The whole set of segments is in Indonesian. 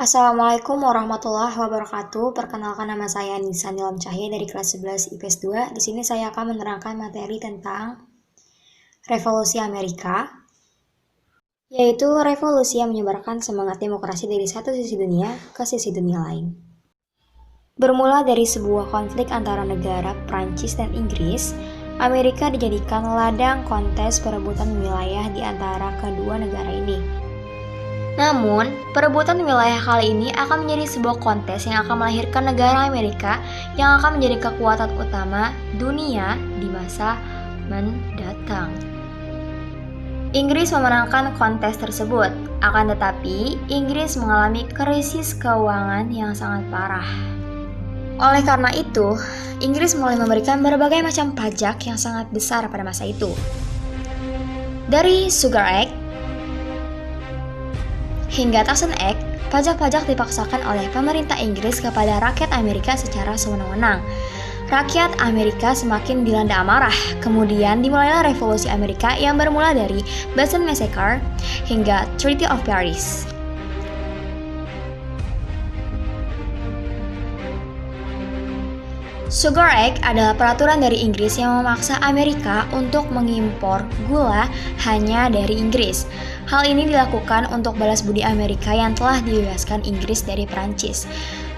Assalamualaikum warahmatullahi wabarakatuh. Perkenalkan, nama saya Nisa Nilam Cahya dari kelas 11 IPS 2. Di sini saya akan menerangkan materi tentang Revolusi Amerika, yaitu revolusi yang menyebarkan semangat demokrasi dari satu sisi dunia ke sisi dunia lain. Bermula dari sebuah konflik antara negara Prancis dan Inggris, Amerika dijadikan ladang kontes perebutan wilayah di antara kedua negara ini. Namun, perebutan wilayah kali ini akan menjadi sebuah kontes yang akan melahirkan negara Amerika yang akan menjadi kekuatan utama dunia di masa mendatang. Inggris memenangkan kontes tersebut, akan tetapi Inggris mengalami krisis keuangan yang sangat parah. Oleh karena itu, Inggris mulai memberikan berbagai macam pajak yang sangat besar pada masa itu. Dari Sugar Act hingga Townshend Act, pajak-pajak dipaksakan oleh pemerintah Inggris kepada rakyat Amerika secara sewenang-wenang. Rakyat Amerika semakin dilanda amarah, kemudian dimulailah revolusi Amerika yang bermula dari Boston Massacre hingga Treaty of Paris. Sugar Act adalah peraturan dari Inggris yang memaksa Amerika untuk mengimpor gula hanya dari Inggris. Hal ini dilakukan untuk balas budi Amerika yang telah dibebaskan Inggris dari Prancis.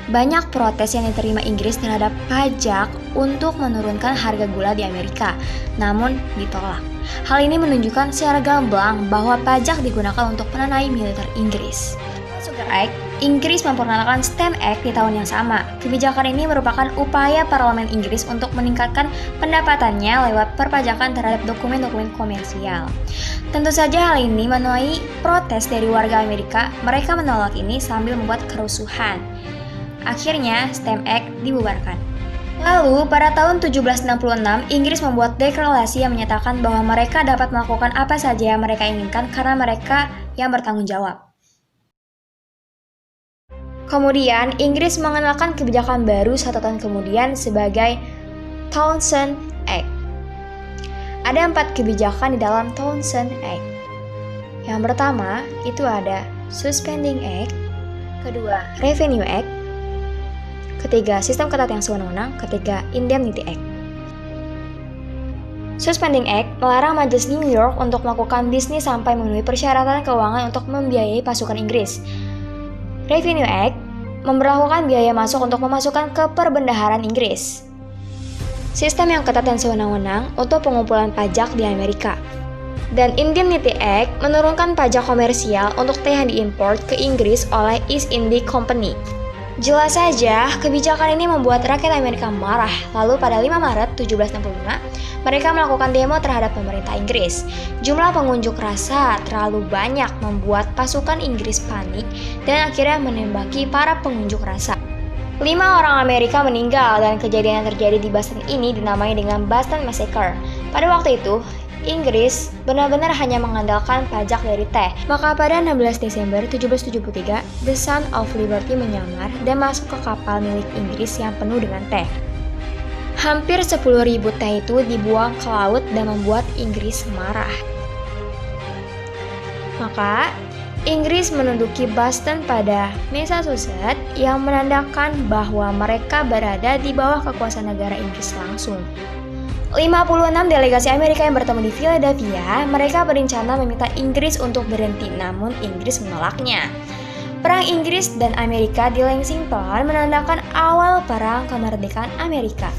Banyak protes yang diterima Inggris terhadap pajak untuk menurunkan harga gula di Amerika, namun ditolak. Hal ini menunjukkan secara gamblang bahwa pajak digunakan untuk menenai militer Inggris. Sugar Act, Inggris memperkenalkan Stamp Act di tahun yang sama. Kebijakan ini merupakan upaya parlemen Inggris untuk meningkatkan pendapatannya lewat perpajakan terhadap dokumen-dokumen komersial. Tentu saja hal ini menuai protes dari warga Amerika. Mereka menolak ini sambil membuat kerusuhan. Akhirnya, Stamp Act dibubarkan. Lalu, pada tahun 1766, Inggris membuat deklarasi yang menyatakan bahwa mereka dapat melakukan apa saja yang mereka inginkan karena mereka yang bertanggung jawab. Kemudian, Inggris mengenalkan kebijakan baru 1 tahun kemudian sebagai Townshend Act. Ada 4 kebijakan di dalam Townshend Act. Yang pertama, itu ada Suspending Act. Kedua, Revenue Act. Ketiga, Sistem Ketat yang Sewenang-wenang. Ketiga, Indemnity Act. Suspending Act melarang Majelis New York untuk melakukan bisnis sampai memenuhi persyaratan keuangan untuk membiayai pasukan Inggris. Revenue Act memberlakukan biaya masuk untuk memasukkan ke perbendaharaan Inggris. Sistem yang ketat dan sewenang-wenang untuk pengumpulan pajak di Amerika. Dan Indemnity Act menurunkan pajak komersial untuk teh yang diimpor ke Inggris oleh East India Company. Jelas saja, kebijakan ini membuat rakyat Amerika marah. Lalu pada 5 Maret 1765, mereka melakukan demo terhadap pemerintah Inggris. Jumlah pengunjuk rasa terlalu banyak membuat pasukan Inggris panik dan akhirnya menembaki para pengunjuk rasa. 5 orang Amerika meninggal dan kejadian yang terjadi di Boston ini dinamai dengan Boston Massacre. Pada waktu itu, Inggris benar-benar hanya mengandalkan pajak dari teh. Maka pada 16 Desember 1773, The Son of Liberty menyamar dan masuk ke kapal milik Inggris yang penuh dengan teh. Hampir 10.000 teh itu dibuang ke laut dan membuat Inggris marah. Maka, Inggris menduduki Boston pada Massachusetts yang menandakan bahwa mereka berada di bawah kekuasaan negara Inggris langsung. 56 delegasi Amerika yang bertemu di Philadelphia, mereka berencana meminta Inggris untuk berhenti, namun Inggris menolaknya. Perang Inggris dan Amerika di Lexington menandakan awal perang kemerdekaan Amerika.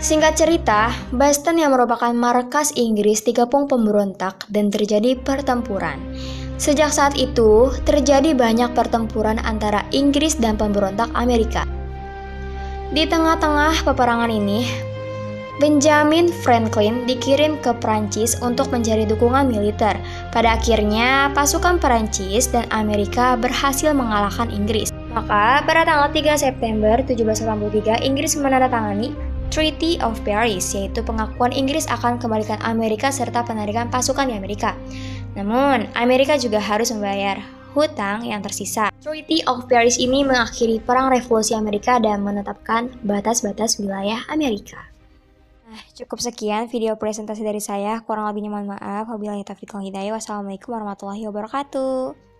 Singkat cerita, Boston yang merupakan markas Inggris digepung pemberontak dan terjadi pertempuran. Sejak saat itu, terjadi banyak pertempuran antara Inggris dan pemberontak Amerika. Di tengah-tengah peperangan ini, Benjamin Franklin dikirim ke Prancis untuk mencari dukungan militer. Pada akhirnya, pasukan Prancis dan Amerika berhasil mengalahkan Inggris. Maka, pada tanggal 3 September 1783, Inggris menandatangani Treaty of Paris, yaitu pengakuan Inggris akan kembalikan Amerika serta penarikan pasukan di Amerika. Namun, Amerika juga harus membayar hutang yang tersisa. Treaty of Paris ini mengakhiri Perang Revolusi Amerika dan menetapkan batas-batas wilayah Amerika. Cukup sekian video presentasi dari saya. Kurang lebihnya mohon maaf. Wabillahi taufiq wal hidayah. Wassalamualaikum warahmatullahi wabarakatuh.